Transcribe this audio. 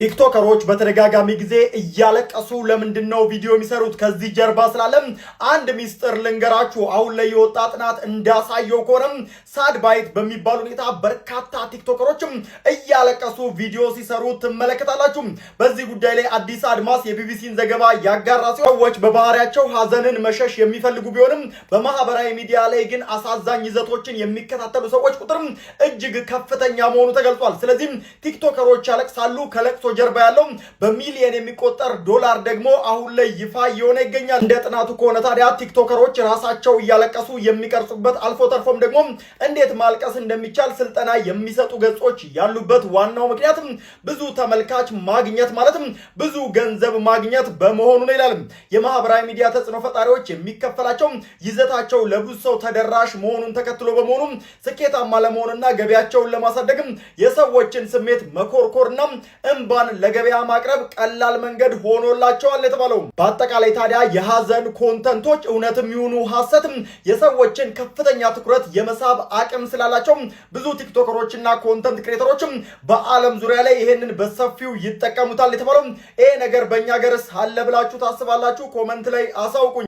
ቲክቶከሮች በተደጋጋሚ ጊዜ እያለቀሱ ለምንድነው ቪዲዮ የሚሰሩት? ከዚህ ጀርባ ስላለም አንድ ሚስጥር ልንገራችሁ። አሁን ላይ የወጣ ጥናት እንዳሳየው ከሆነም ሳድ ባይት በሚባል ሁኔታ በርካታ ቲክቶከሮችም እያለቀሱ ቪዲዮ ሲሰሩ ትመለከታላችሁ። በዚህ ጉዳይ ላይ አዲስ አድማስ የቢቢሲን ዘገባ ያጋራ ሲሆን ሰዎች በባህሪያቸው ሀዘንን መሸሽ የሚፈልጉ ቢሆንም በማህበራዊ ሚዲያ ላይ ግን አሳዛኝ ይዘቶችን የሚከታተሉ ሰዎች ቁጥርም እጅግ ከፍተኛ መሆኑ ተገልጿል። ስለዚህም ቲክቶከሮች ያለቅሳሉ። ከለቅሶ ጀርባ ያለው በሚሊዮን የሚቆጠር ዶላር ደግሞ አሁን ላይ ይፋ የሆነ ይገኛል። እንደ ጥናቱ ከሆነ ታዲያ ቲክቶከሮች ራሳቸው እያለቀሱ የሚቀርጹበት አልፎ ተርፎም ደግሞ እንዴት ማልቀስ እንደሚቻል ስልጠና የሚሰጡ ገጾች ያሉበት ዋናው ምክንያትም ብዙ ተመልካች ማግኘት ማለትም ብዙ ገንዘብ ማግኘት በመሆኑ ነው ይላል። የማህበራዊ ሚዲያ ተጽዕኖ ፈጣሪዎች የሚከፈላቸው ይዘታቸው ለብዙ ሰው ተደራሽ መሆኑን ተከትሎ በመሆኑ ስኬታማ ለመሆንና ገቢያቸውን ለማሳደግም የሰዎችን ስሜት መኮርኮርና እንባን ለገበያ ማቅረብ ቀላል መንገድ ሆኖላቸዋል የተባለው። በአጠቃላይ ታዲያ የሀዘን ኮንተንቶች እውነትም ይሁኑ ሐሰትም የሰዎችን ከፍተኛ ትኩረት የመሳብ አቅም ስላላቸው ብዙ ቲክቶከሮችና ኮንተንት ክሬተሮችም በዓለም ዙሪያ ላይ ይሄንን በሰፊው ይጠቀሙታል የተባለው። ይሄ ነገር በእኛ ሀገርስ አለ ብላችሁ ታስባላችሁ? ኮመንት ላይ አሳውቁኝ።